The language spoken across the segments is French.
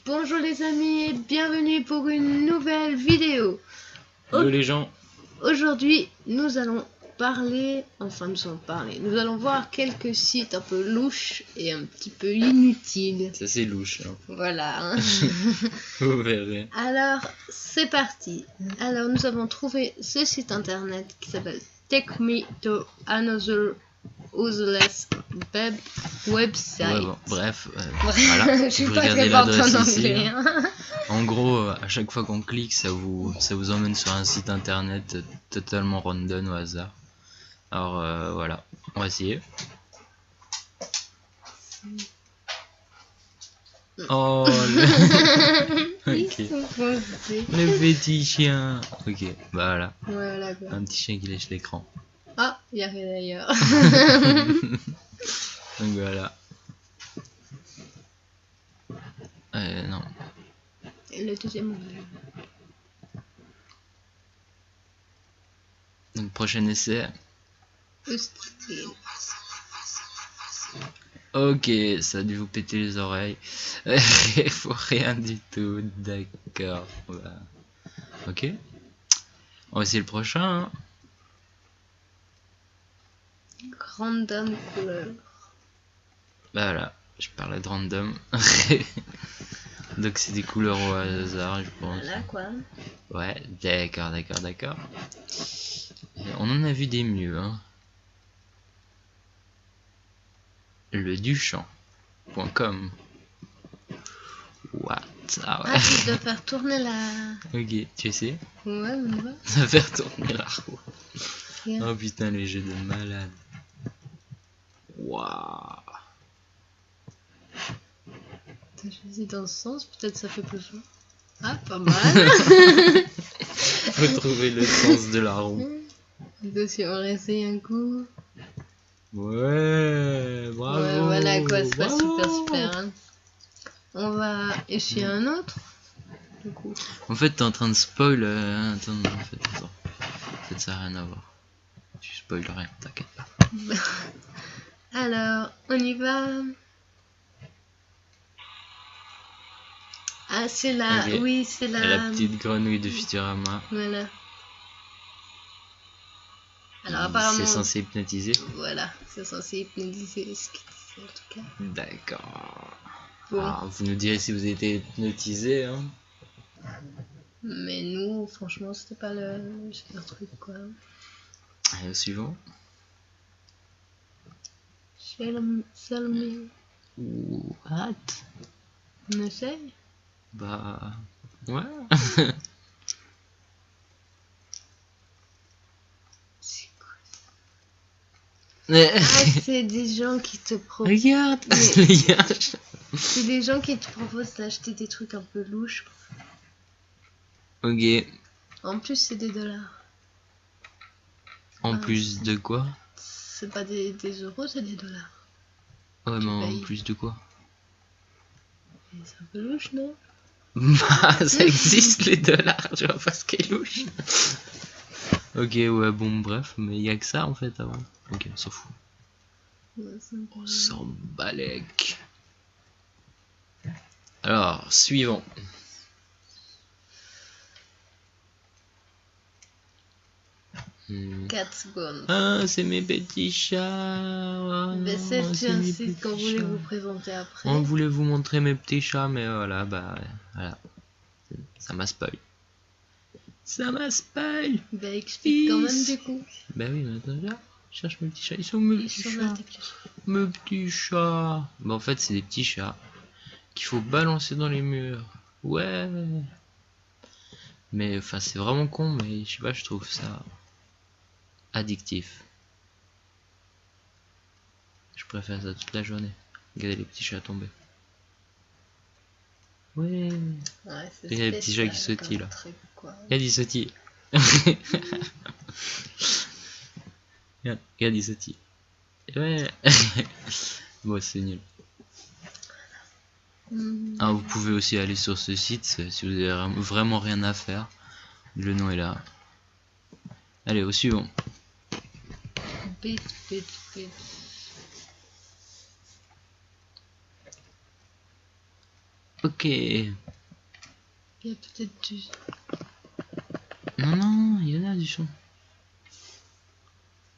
Bonjour les amis et bienvenue pour une nouvelle vidéo. Hello les gens. Aujourd'hui nous allons nous allons voir quelques sites un peu louches et un petit peu inutiles. Ça c'est louche hein. Voilà hein. Vous verrez. Alors c'est parti. Alors nous avons trouvé ce site internet qui s'appelle Take Me to Another Useless Website. Ouais, bon, bref, voilà. Je suis Vous pas regardez très forte l'adresse en ici. anglais, hein. En gros, à chaque fois qu'on clique, ça vous emmène sur un site internet totalement random au hasard. Alors voilà, on va essayer. Oh Ok. Le petit chien. Ok, bah voilà. Voilà quoi. Un petit chien qui lèche l'écran. Ah, il n'y a rien d'ailleurs. Donc voilà. Non. Et le deuxième onglet. Donc prochain essai. Hostile. Ok, ça a dû vous péter les oreilles. Il faut rien du tout, d'accord. Voilà. Ok. On va essayer le prochain. Hein. Random couleur. Voilà, je parlais de random. Donc c'est des couleurs au hasard, je pense. Voilà quoi. Ouais, d'accord. On en a vu des mieux. Hein. Le Duchamp.com. What? Ah ouais. Ah, tu dois faire tourner la... Ok, tu sais? Ouais, on va. Ça va faire tourner la roue. Regarde. Oh putain, les jeux de malade. Waouh. T'as choisi dans ce sens, peut-être ça fait plus chaud. Ah, pas mal. Retrouver le sens de la roue. Si on réessaye un coup. Ouais, bravo. Ouais, voilà quoi, c'est pas bravo. super. Hein. On va essayer un autre. Du coup. En fait, t'es en train de spoil. Attends, en fait, ça n'a rien à voir. Tu spoil rien, t'inquiète pas. Alors, on y va. Ah, c'est là. Ok. Oui, c'est là. La petite grenouille de Futurama. Voilà. Alors, apparemment. C'est censé hypnotiser. Voilà, c'est censé hypnotiser ce qu'il disait en tout cas. D'accord. Bon. Alors, vous nous direz si vous avez été hypnotisé. Hein. Mais nous, franchement, c'était pas le super truc quoi. Allez, au suivant. Selmy. What? On essaye? Bah. Ouais. C'est quoi? Ah, c'est des gens qui te proposent. Regarde. C'est des gens qui te proposent d'acheter des trucs un peu louches. Ok. En plus, c'est des dollars. En plus de quoi? C'est pas des euros, c'est des dollars. Ouais, mais en payes. plus de quoi? C'est un peu louche, non? Bah, ça existe les dollars, je vois pas ce qui est louche. Ok, ouais, bon, bref, mais il y a que ça en fait avant. Ok, on s'en fout. Ouais, On s'en balèque. Alors, suivant. 4 secondes. Ah, c'est mes petits chats. Mais c'est mes un petits site qu'on voulait chats. vous présenter après. On voulait vous montrer mes petits chats, mais voilà, bah, voilà. Ça m'a spoil. Ça m'a spoil. Bah, explique quand même du coup. Bah oui, mais attends, là, je cherche mes petits chats. Ils sont mes petits chats. Mes petits chats. Bah en fait, c'est des petits chats qu'il faut balancer dans les murs. Ouais. Mais enfin, c'est vraiment con, mais je sais pas, je trouve ça addictif. Je préfère ça toute la journée. Regardez les petits chats tomber. Ouais. Ouais, c'est Il y a les petits chats qui sautillent là. Regarde, ils sautillent. Regarde, ils sautillent. Ouais. Bon, c'est nul. Ah, vous pouvez aussi aller sur ce site si vous avez vraiment rien à faire. Le nom est là. Allez, au suivant. Bit. Ok. Il y a peut-être du... Non, non, il y en a du son.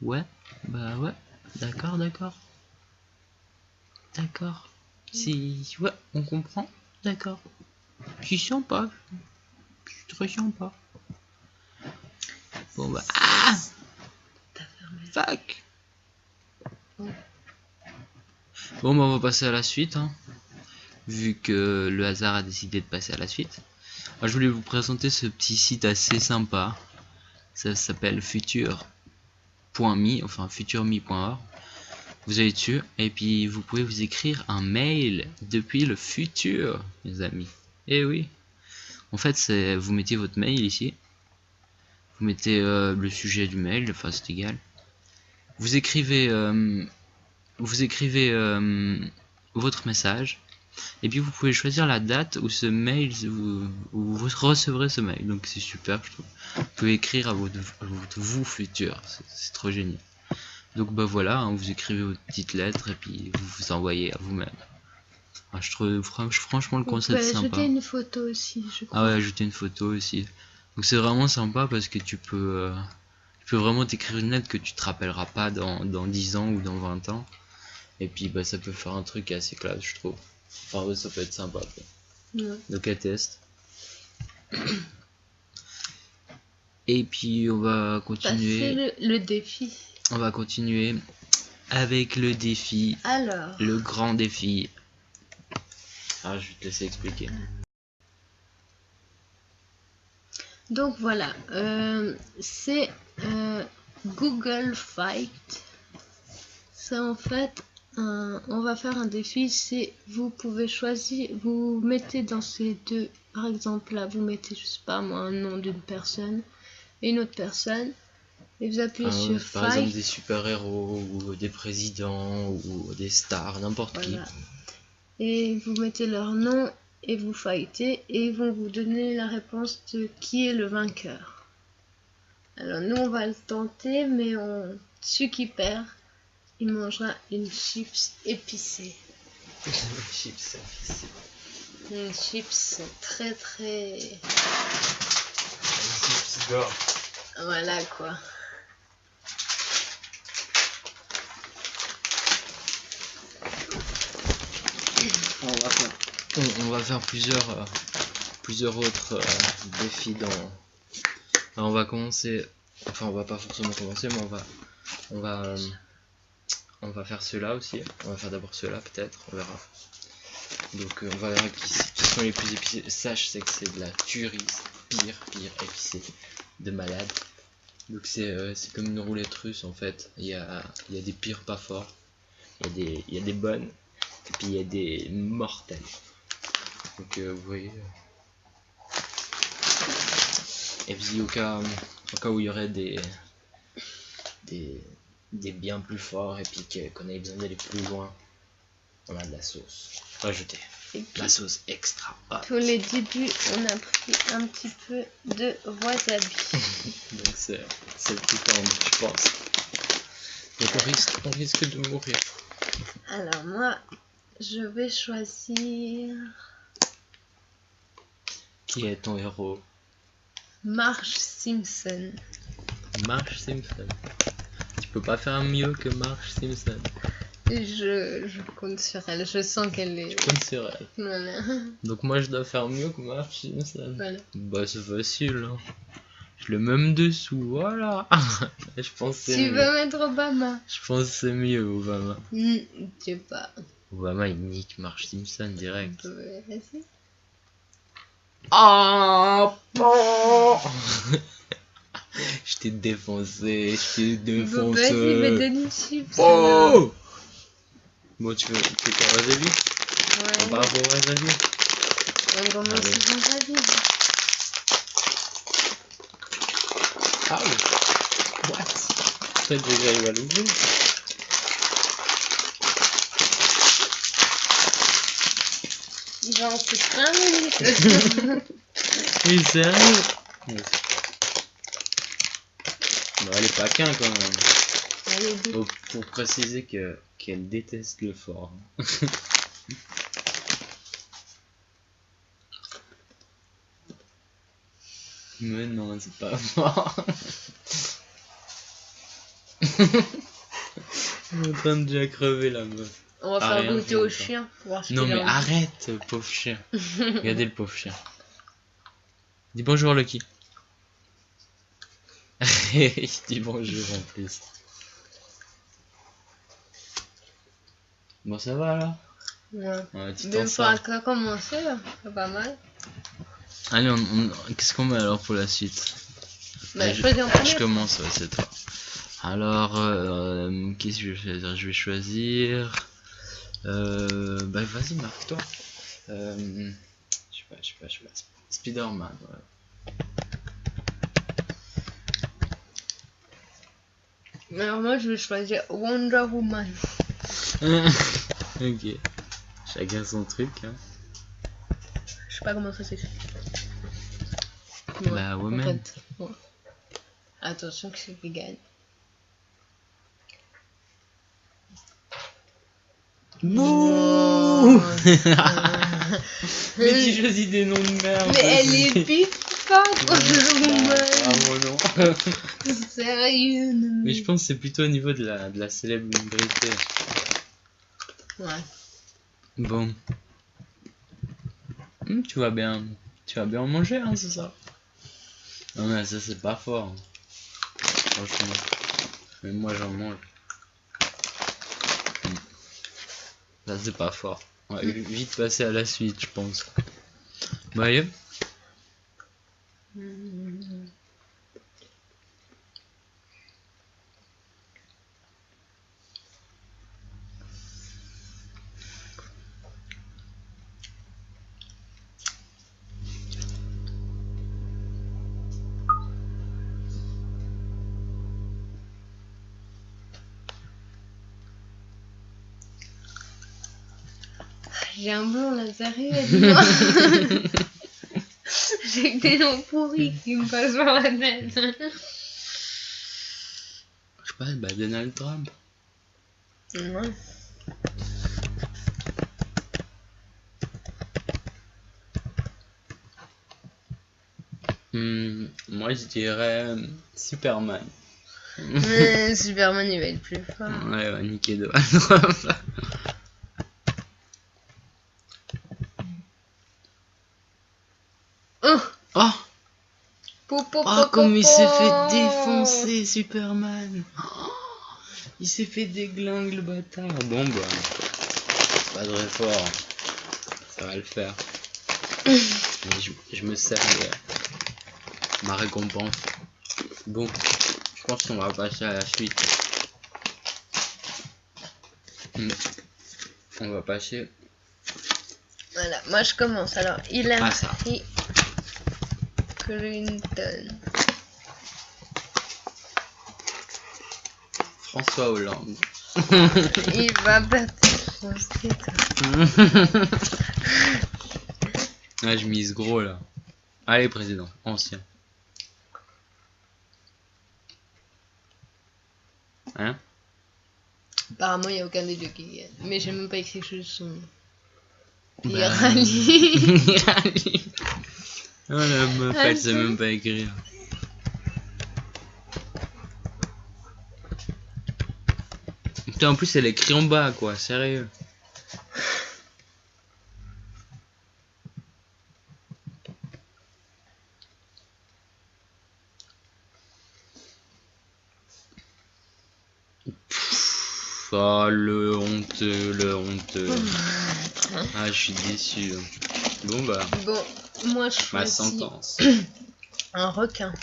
Ouais, bah ouais. D'accord, d'accord. D'accord. Si, ouais, on comprend. D'accord. Je suis sympa. Je suis très sympa. Bon bah. Ah! T'as fermé. Fuck! Bon. Bon bah on va passer à la suite, hein, vu que le hasard a décidé de passer à la suite. Alors, je voulais vous présenter ce petit site assez sympa. Ça s'appelle future.me, enfin futureme.org. Vous allez dessus et puis vous pouvez vous écrire un mail depuis le futur, mes amis. Et oui, en fait c'est vous mettez votre mail ici, vous mettez le sujet du mail, enfin c'est égal. Vous écrivez votre message. Et puis vous pouvez choisir la date où ce mail où vous recevrez ce mail. Donc c'est super, je trouve. Vous pouvez écrire à votre vous futur. C'est trop génial. Donc bah voilà, hein, vous écrivez votre petite lettre et puis vous vous envoyez à vous-même. Ah, je trouve franchement le On concept peut sympa. ajouter une photo aussi, je crois. Ah ouais, ajouter une photo aussi. Donc c'est vraiment sympa parce que tu peux vraiment t'écrire une lettre que tu te rappelleras pas dans 10 ans ou dans 20 ans. Et puis bah ça peut faire un truc assez classe, je trouve. Enfin ouais, ça peut être sympa quoi. Ouais. Donc à test. Et puis on va continuer. Passer le défi. On va continuer avec le défi, Alors, le grand défi. Ah, je vais te laisser expliquer. donc voilà, c'est Google Fight. C'est en fait, on va faire un défi. C'est vous pouvez choisir, vous mettez dans ces deux, par exemple là, vous mettez, je sais pas moi, un nom d'une personne et une autre personne, et vous appuyez Ah ouais, sur par exemple Fight. des super-héros ou des présidents ou des stars, n'importe Voilà. qui. Et vous mettez leur nom et vous fightez et ils vont vous donner la réponse de qui est le vainqueur. Alors nous on va le tenter, mais celui qui perd, il mangera une chips épicée. Chips. Une chips très très... Chips gore. Voilà quoi. On va faire plusieurs autres défis dans. Alors on va commencer. Enfin on va pas forcément commencer, mais on va faire ceux-là aussi. On va faire d'abord ceux-là peut-être, on verra. Donc on va voir qui sont les plus épicés. Sache c'est que c'est de la tuerie, pire épicé de malade. Donc c'est comme une roulette russe en fait. Il y a des pires pas forts, il y a des bonnes, et puis il y a des mortels. Donc vous voyez. Et puis au cas où il y aurait des bien plus forts et puis qu'on ait besoin d'aller plus loin, on a de la sauce rajoutée. La sauce extra hot. Pour les débuts, on a pris un petit peu de wasabi. Donc c'est le plus tendu, je pense. Donc on risque de mourir. Alors moi, je vais choisir Qui est ton héros? Marge Simpson. Marge Simpson. Tu peux pas faire mieux que Marge Simpson. Je compte sur elle, je sens qu'elle est... Tu comptes sur elle. Voilà. Donc moi je dois faire mieux que Marge Simpson. Voilà. Bah c'est facile. Hein. Je le mets même dessous, voilà. Je pense que c'est Tu mieux. veux mettre Obama? Je pense que c'est mieux Obama. Je sais pas. Obama il nique Marge Simpson direct. Vas-y. Oh, je t'ai défoncé, Bon, vas-y, mais donne une chips. Oh. Bon, tu veux ton wasabi? Ouais. On part pour wasabi. On commence Allez. sans wasabi. Ah oui. What? Peut-être déjà il va l'ouvrir. Il va en foutre plein minutes. Oui, sérieux? Bon, elle est pas qu'un quand même. Allez, dis. Pour préciser qu'elle déteste le fort. Mais non, c'est pas fort. On est en train de déjà crever la meuf. On va Ah, faire rien goûter fait au encore. chien. Pour voir ce Non qu'il mais a envie. arrête, pauvre chien. Regardez le pauvre chien. Dis bonjour Lucky. Il dit bonjour en plus. Bon ça va là. Ouais. Ouais, tu Mais t'en il sors. faudra commencer là. C'est pas mal. Allez, qu'est-ce qu'on met alors pour la suite? Bah, je, choisis en premier. je commence, ouais, c'est toi. Alors, qu'est-ce que je vais choisir? Je vais choisir. Bah vas-y, marque-toi. Je sais pas. Spider-Man, voilà. Alors moi je vais choisir Wonder Woman. Ok. Chacun son truc, hein. Je sais pas comment ça s'écrit. Bah, Woman. En fait, ouais. Attention que c'est qui gagne. Bouh. Mais tu Mais choisis des noms de merde. elle est piquante, Wonder Woman. Bravo, non. Sérieux. Non, Mais je pense que c'est plutôt au niveau de la célébrité. Ouais. Bon. Tu vas bien en manger, hein, c'est ça? Non mais ça c'est pas fort. Franchement. Mais moi j'en mange. Ça c'est pas fort. Ouais, vite passer à la suite, je pense. Bah allez. J'ai un blond là, sérieux, dis-moi. J'ai que des noms pourris qui me passent par la tête. Je sais pas, bah Donald Trump. Ouais. Moi je dirais Superman. Mais Superman il va être plus fort. Ouais, va niquer Donald Trump. Oh, Oh, oh comme il s'est fait défoncer Superman. Oh, il s'est fait déglingue le bâtard. Bon bah, c'est pas très fort. Ça va le faire. Je me sers de ma récompense. Bon, je pense qu'on va passer à la suite. On va passer. Voilà, moi je commence. Alors, Ah, ça. Hillary Clinton. François Hollande. Il va battre défoncer, toi. Ah, je mise gros là. Allez, président, ancien. Hein? Apparemment, il n'y a aucun des deux qui gagne. Mais j'ai même pas écrit quelque chose sur son nom. Il Bah, rallie. Oh la meuf, elle sait même pas écrire. Putain, en plus, elle écrit en bas, quoi, sérieux. Oh, le honteux. Ah, je suis déçu. Bon, bah, Bon, moi je ma choisis sentence. un requin.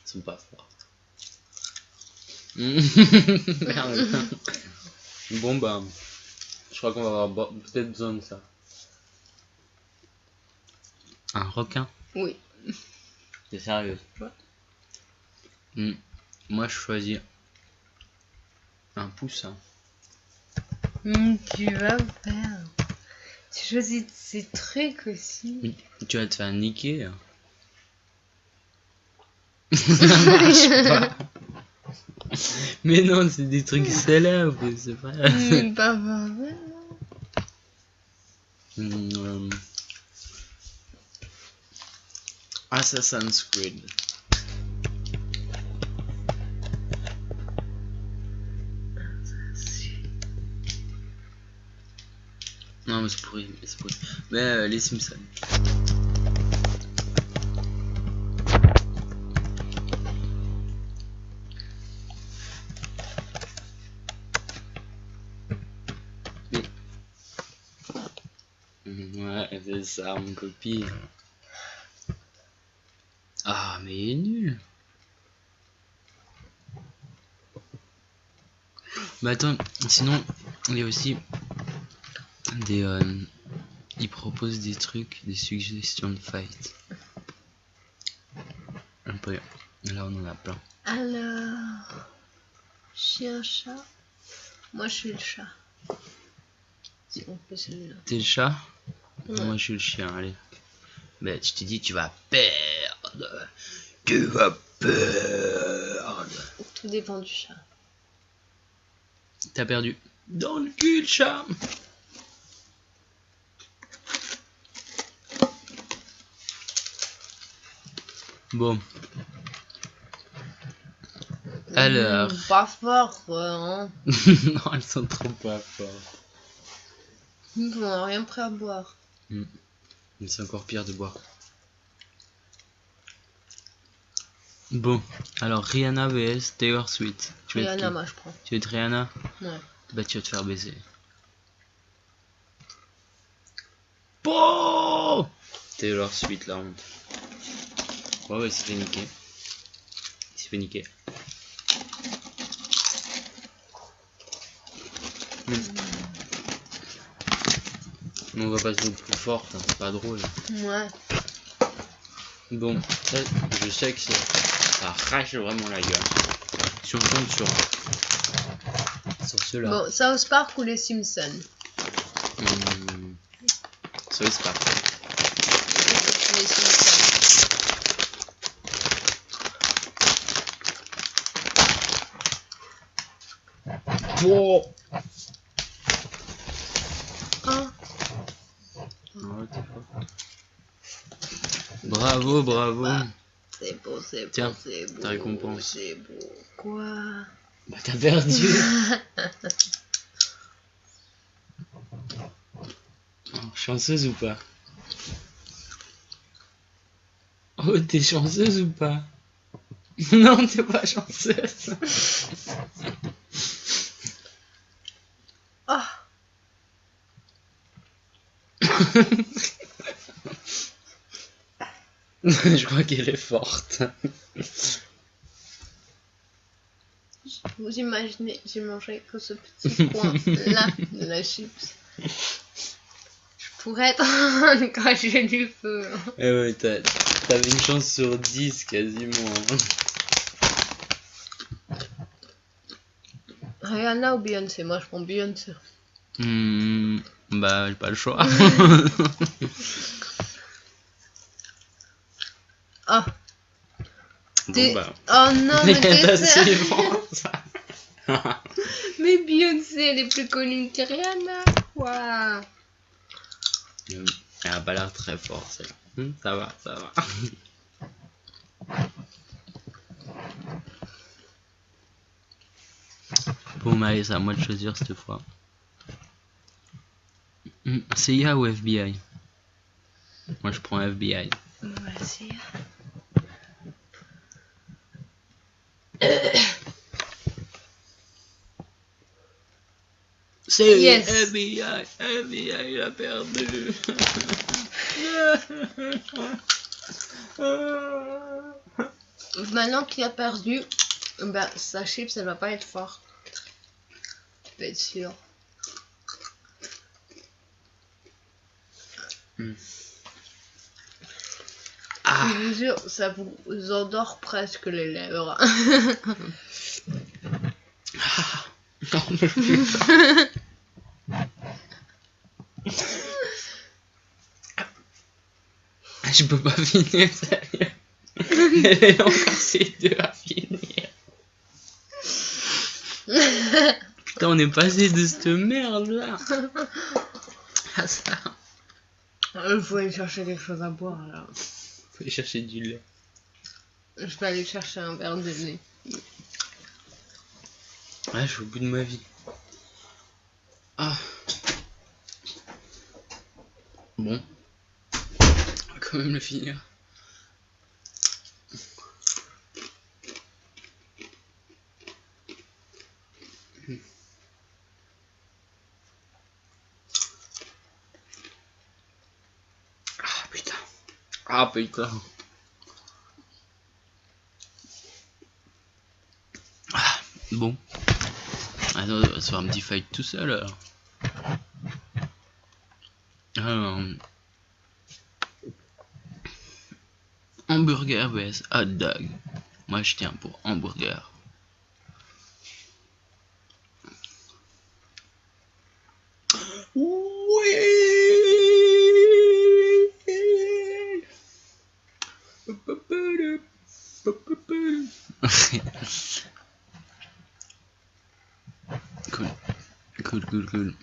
Ils sont pas forts. Merde. Bon, bah, je crois qu'on va avoir peut-être besoin de ça. Un requin? Oui. C'est sérieux? Ouais. Moi, je choisis un poussin. Tu vas faire. Tu choisis ces trucs aussi. Tu vas te faire niquer. Ça marche pas. Mais non, c'est des trucs célèbres, c'est pas... Mais pas vraiment. Assassin's Creed. Non mais c'est pourri, mais les Simpsons. Ouais, c'est ça, mon copie. Ah, mais il est nul. Mais attends, sinon, il y a aussi des... ils proposent des trucs, des suggestions de fight. Après, là on en a plein. Alors, chien, chat. Moi, je suis le chat. Si on fait celui-là. T'es le chat? Ouais. Moi je suis le chien, allez. Mais je t'ai dit, tu vas perdre. Tu vas perdre. Tout dépend du chat. T'as perdu. Dans le cul, le chat. Bon. Alors. Pas fort, hein. Non, elles sont trop pas fortes. On n'a rien prêt à boire. Mais c'est encore pire de boire. Bon, alors Rihanna vs Taylor Swift. Tu veux être Rihanna, qui? moi, je prends. Tu veux être Rihanna? Ouais. Bah tu vas te faire baiser. Oh, Taylor Swift, la honte. Ouais, il s'est fait niquer. Il s'est fait niquer. On va pas se jouer plus fort, hein, c'est pas drôle. Ouais. Bon, ça, je sais que ça arrache vraiment la gueule. Si on tombe sur ceux-là. Bon, South Park ou les Simpsons? South Park. Les Simpsons. Bon. Bravo, bravo. Bah, c'est beau, c'est beau. Tiens, c'est beau. ta récompense. C'est beau. Quoi? Bah t'as perdu. Chanceuse ou pas? Oh, t'es chanceuse ou pas? Non, t'es pas chanceuse. Oh. Je crois qu'elle est forte. Vous imaginez, j'ai mangé que ce petit coin là de la chips. Je pourrais être en train de cracher du feu. Eh ouais, t'avais une chance sur 10 quasiment. Rihanna ou Beyoncé? Moi je prends Beyoncé. Bah, j'ai pas le choix. Oh. Bon, bah. Oh non, mais t'es suivante. Mais Beyoncé elle est plus connue que Rihanna. Quoi? Elle a pas l'air très forte celle-là. Ça va, ça va. Bon, mais allez, c'est à moi de choisir cette fois. CIA ou FBI? Moi je prends FBI. Vas-y. C'est Yes. FBI, FBI a perdu. Maintenant qu'il a perdu, bah sa chips elle va pas être forte. Tu peux être sûr. Ah. Je vous jure, ça vous endort presque les lèvres. Je peux pas finir, sérieux. Elle est encore ces deux à finir. Putain, on est passé de cette merde là à ça. Il faut aller chercher quelque chose à boire là. Faut aller chercher du lait. Je vais aller chercher un verre de lait. Ouais, je suis au bout de ma vie. Ah. Bon. On va quand même le finir. Ah putain. Ah putain. Ah, bon. Attends, on va se faire un petit fight tout seul alors. Hamburger vs hot dog. Moi je tiens pour hamburger. Cool. Cool.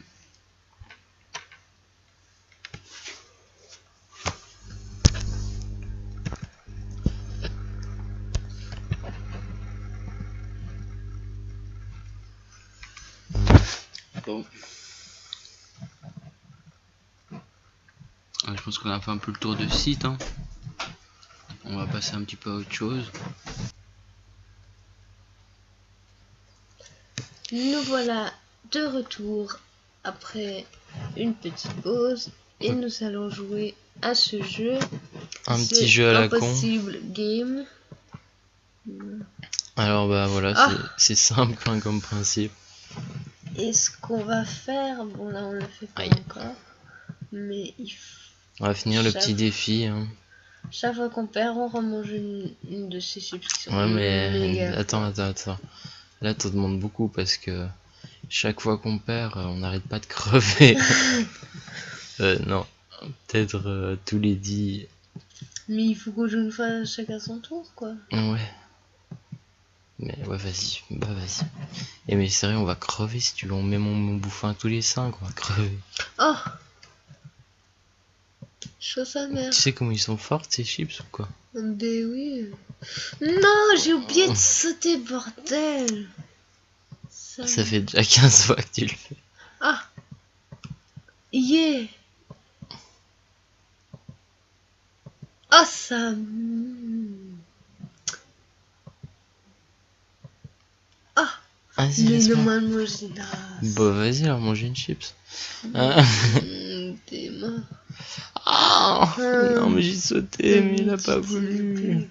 Bon. Je pense qu'on a fait un peu le tour de site. Hein. On va passer un petit peu à autre chose. Nous voilà de retour après une petite pause et nous allons jouer à ce jeu. Un petit jeu à la con. Impossible Game. Alors bah voilà, Ah. c'est simple hein, comme principe. Et ce qu'on va faire, bon là on le fait pas Aïe. encore, mais il faut... On va finir le petit défi. Hein. Chaque fois qu'on perd, on remange une de ces chips qui sont Ouais mais méga attends. Là t'en demandes beaucoup parce que chaque fois qu'on perd, on n'arrête pas de crever. Non, peut-être tous les 10. Mais il faut qu'on joue une fois chacun son tour quoi. Ouais. Mais ouais vas-y, bah vas-y. Et mais sérieux on va crever si tu veux, on met mon bouffin tous les 5, on va crever. Oh, chaud sa mère. Tu sais comment ils sont forts ces chips ou quoi? Ben oui. Non, j'ai oublié de sauter, bordel. Ça fait déjà 15 fois que tu le fais. Ah. Yeah. Oh ça. Ah. Vas-y, Mais laisse-moi. Bah vas-y alors manger une chips. T'es mort. Ah non mais j'ai sauté mais il a pas voulu.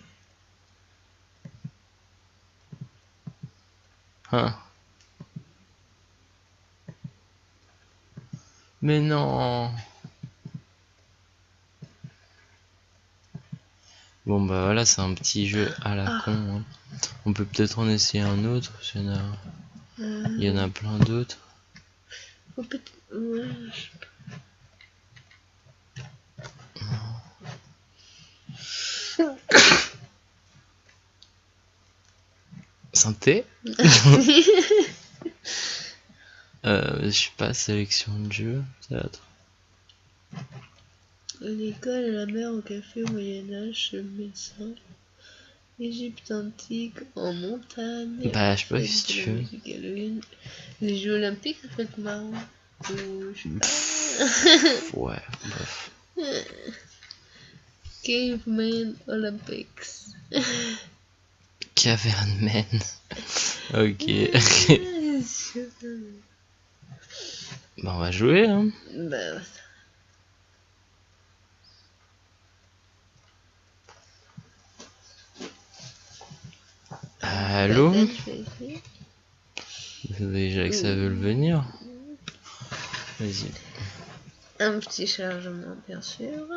Hein. Mais non. Bon bah voilà c'est un petit jeu à la con. Hein. On peut peut-être en essayer un autre. Il y en a plein d'autres. Ouais, Santé. Je sais pas, sélection de jeu, peut-être. L'école, la mer au café au Moyen-Âge, le médecin, Égypte antique, en montagne. Bah, je sais pas si tu veux. Les Jeux Olympiques, ça fait le marrant. Je sais pas. Ouais, bref. Caveman Olympics. Caverneman. Ok. Bah, on va jouer, hein. Bah, Allô? Déjà que ça veut le venir. Vas-y. Un petit chargement, bien sûr.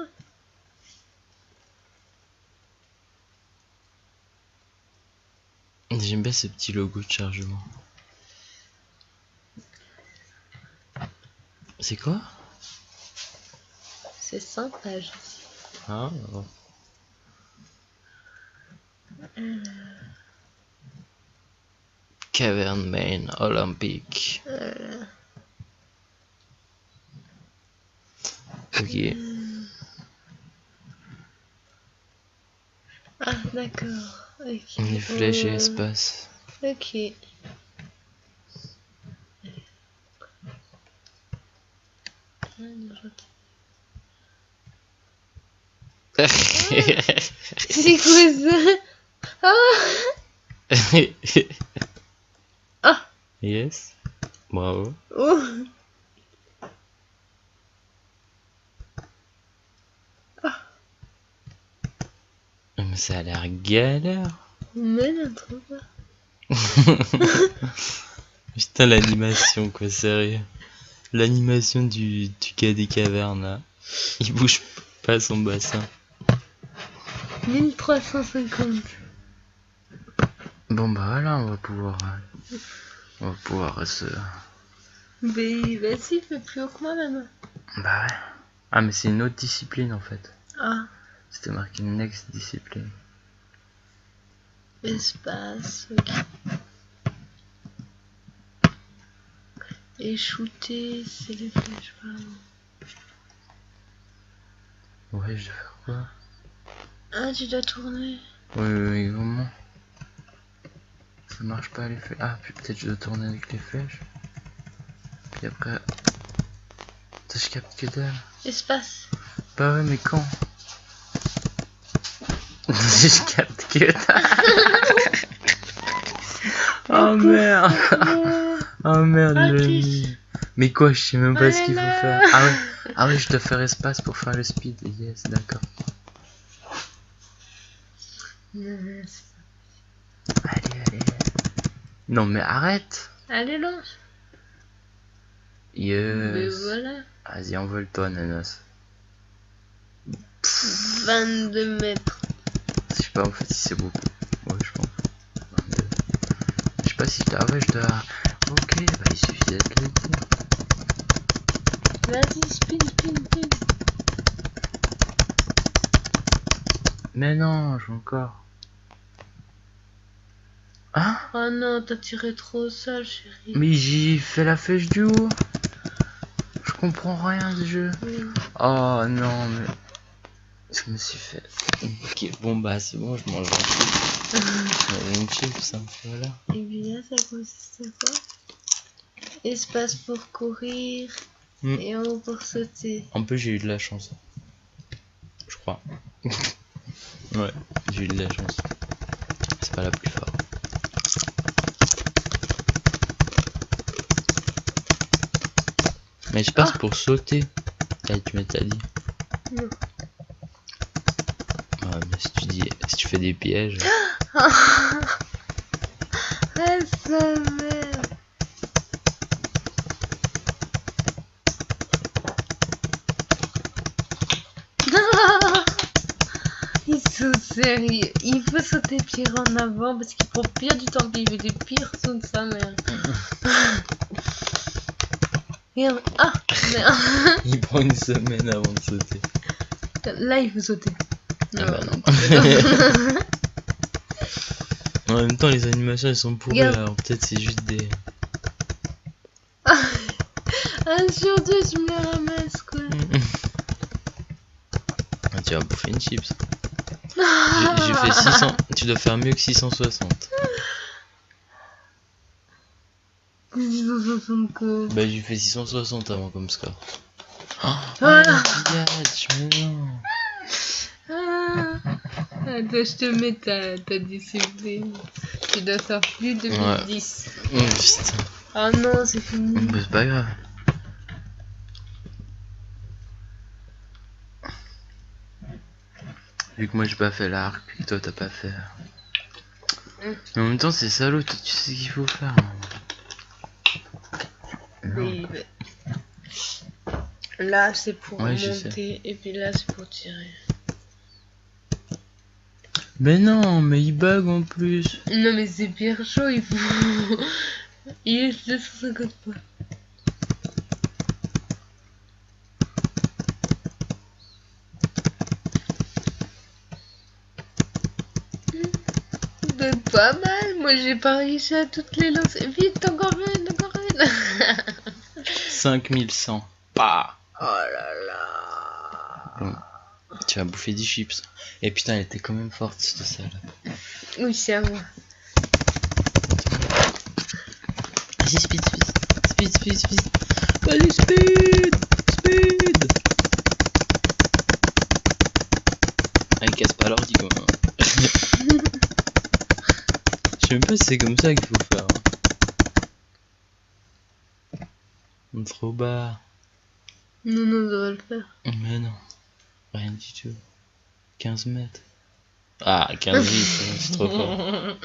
J'aime bien ce petit logo de chargement. C'est quoi? C'est 5 pages. Ah. Cavern Main Olympique. Ok. Ah, d'accord. Ok. Les flèches et espace. Ok. C'est quoi ça? Ah! Yes. Bravo. Oh! Mais ça a l'air galère. Mais non, trop pas. Putain, l'animation, quoi, sérieux. L'animation du gars des cavernes, là. Il bouge pas son bassin. 1350. Bon, bah voilà, on va pouvoir se... Mais vas-y, fais plus haut que moi maintenant. Bah ouais. Ah, mais c'est une autre discipline, en fait. Ah, C'était marqué next discipline. espace, ok. Et shooter, c'est les flèches, pardon. Ouais, je vais faire quoi? Ah, tu dois tourner. Oui, comment? Ça marche pas les flèches. Ah, puis peut-être je dois tourner avec les flèches. Puis après... Putain, je capte que dalle. Espace. Bah ouais, mais quand? Je capte que dalle. Oh merde. Oh merde, Ah, le... plus. Mais quoi, je sais même pas Oh ce là qu'il faut là. faire. Ah ouais, je dois faire espace pour faire le speed. Yes, d'accord. Non, Allez. Non mais arrête. allez, lance. Mais Yes. voilà. Vas-y, envole-toi, Nanos. 22 mètres. Je sais pas en fait si c'est beaucoup. Ouais, je pense. 22. Je sais pas si je dois... Ah ouais, je dois... Ok, bah il suffit d'être le dire. Vas-y, spin. Mais non, je veux encore. Hein? Oh non, t'as tiré trop au sol, chérie. Mais j'ai fait la flèche du haut. Je comprends rien ce jeu. Oui. Oh non, mais... Je me suis fait... Ok, bon bah c'est bon, je mange une chips, hein, voilà. Et bien là, ça consiste à quoi? Espace pour courir et en haut pour sauter. En plus, j'ai eu de la chance. Je crois. Ouais, j'ai eu de la chance. C'est pas la plus forte. Mais je passe pour sauter. Là, tu m'as dit. Non. Ouais, mais si tu fais des pièges. Ah, sa mère. Ils sont sérieux. Il faut sauter pire en avant parce qu'il prend pire du temps qu'il fait des pires sauts de sa mère. Regarde. Ah, merde. Il prend une semaine avant de sauter. Là, il faut sauter. Ah bah non. En même temps, les animations elles sont pourries, Regarde. alors peut-être c'est juste des. 1 sur 2, je me la ramasse quoi. Ah, tu vas bouffer une chips. J'ai fait 600. Tu dois faire mieux que 660. 660 quoi. Bah, j'ai fait 660 avant comme score. Oh, Voilà. pillage, mais non. Attends, je te mets ta discipline. Tu dois faire plus de 1010. Oh putain. Oh non, c'est fini. Bah, c'est pas grave. Vu que moi j'ai pas fait l'arc, puis que toi t'as pas fait. Mais en même temps, c'est salaud, toi tu sais ce qu'il faut faire. Non. Oui, mais... Là, c'est pour Ouais, je monter et puis là, c'est pour tirer. Mais non, mais il bug en plus. Non, mais c'est pire chaud, il faut. Il est 250 points. C'est pas mal, Moi j'ai pas réussi à toutes les lancer. Vite, encore une, encore une. 5100. Bah. Oh là là. Bon. Tu vas bouffer 10 chips. Et putain, elle était quand même forte cette salle. Oui, c'est à moi. Vas-y, speed. Vas-y, speed. Elle casse pas l'ordi quoi. Je sais même pas si c'est comme ça qu'il faut faire. Trop bas. Non, ça va le faire. Mais non. Rien du tout. 15 mètres. Ah, 15 litres, c'est trop fort.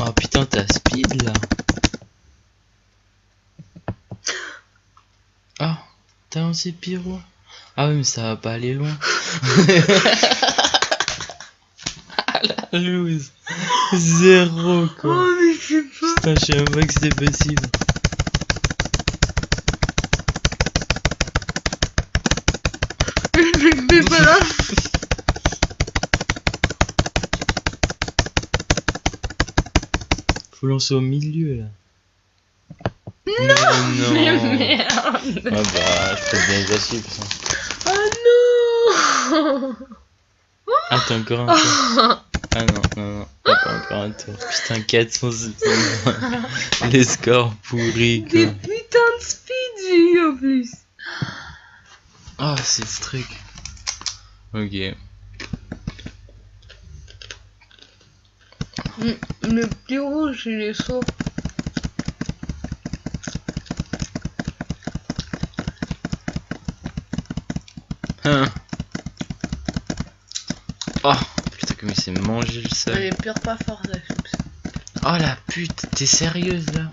Oh putain, t'as speed là. Ah, t'as lancé pyro. Ah oui, mais ça va pas aller loin. Ah la loose. 0 quoi. Oh, mais c'est pas. Putain, je savais même pas que c'était possible. Mais pas là. Faut lancer au milieu là. Non, mais non. merde. Ah bah, je fais bien les assises ça. Oh non. Ah, t'as encore un tour. Ah non, t'as pas encore un tour. Putain, 460. Les scores pourris quoi. Des putains de speed j'ai eu en plus. Ah, c'est ce truc. Ok. Le plus rouge, il est chaud. Hein. Oh, putain, comme il s'est mangé le sol. Elle est pure pas forte la chips. Oh la pute, t'es sérieuse là?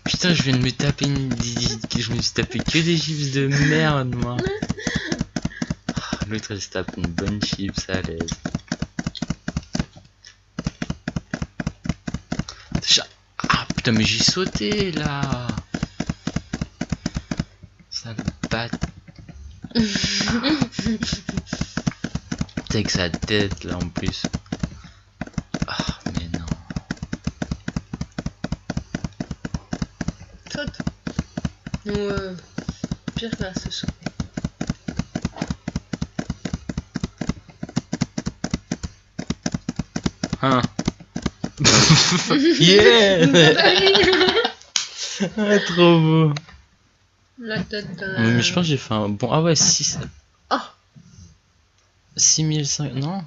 Putain, je viens de me taper je me suis tapé que des chips de merde moi. Oh, l'autre elle se tape une bonne chips à l'aise. Ah putain, mais j'ai sauté là. Sale batte. Avec sa tête là en plus. Ah mais non. Saute. Ou pire que la se sauter. Hein. Yeah. Ah, trop beau. La tête de la... Mais je pense que j'ai fait un bon. Ah ouais, 6. Ah, 6005. Non,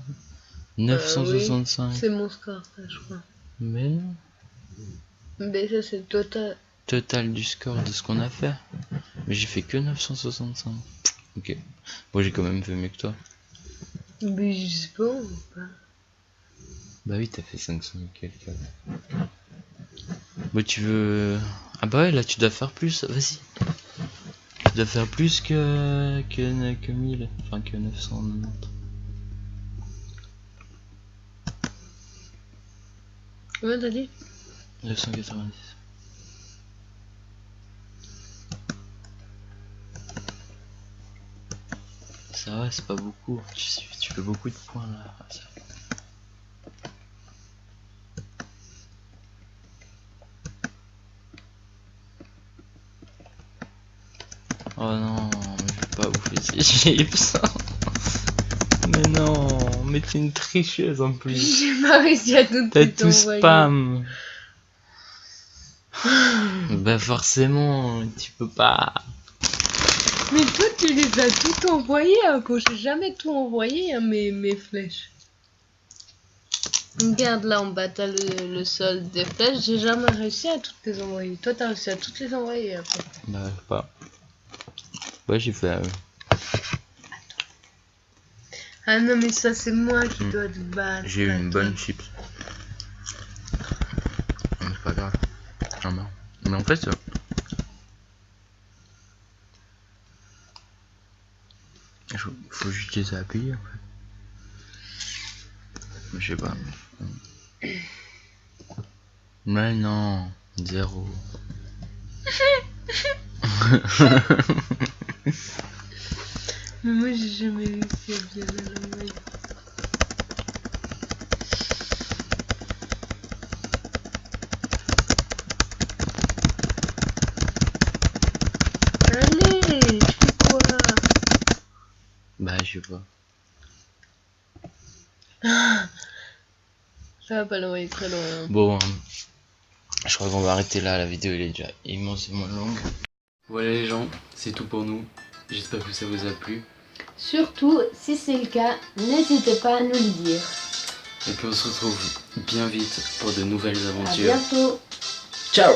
965. c'est mon score, ça, je crois. Mais non. Mais ça, c'est total. Total du score de ce qu'on a fait. Mais j'ai fait que 965. Ok. Bon, j'ai quand même fait mieux que toi. Mais je sais pas, ou pas. Bah oui, t'as fait 500 et quelques. Bah tu veux... Ah bah ouais, là tu dois faire plus. Vas-y. Tu dois faire plus que 1000. Enfin que 990. Comment t'as dit? 990. Ça va, c'est pas beaucoup. Tu fais beaucoup de points là. Ça. Oh non, mais je vais pas bouffer ces chips. Mais non, mais t'es une tricheuse en plus. J'ai pas réussi à T'as tout tout envoyer. spam. Bah forcément, tu peux pas. Mais toi, tu les as tout envoyés, hein, quand j'ai jamais tout envoyé, hein, mes flèches. Regarde là en bas, t'as le sol des flèches, j'ai jamais réussi à toutes les envoyer. Toi, t'as réussi à toutes les envoyer après. Bah pas. Ouais, j'ai fait. Ah non, mais ça, c'est moi qui dois te battre. J'ai eu une bonne chips. Mais c'est pas grave. Ah non. Mais en fait, faut juste les appuyer en fait. Mais je sais pas. Mais non. 0. Mais moi j'ai jamais réussi à bien la maille. Allez, tu fais quoi? Bah je sais pas. Ça va pas l'envoyer très loin. Bon, je crois qu'on va arrêter là, la vidéo elle est déjà immensément longue. Voilà les gens, c'est tout pour nous. J'espère que ça vous a plu. Surtout, si c'est le cas, n'hésitez pas à nous le dire. Et puis on se retrouve bien vite pour de nouvelles À aventures. bientôt. Ciao!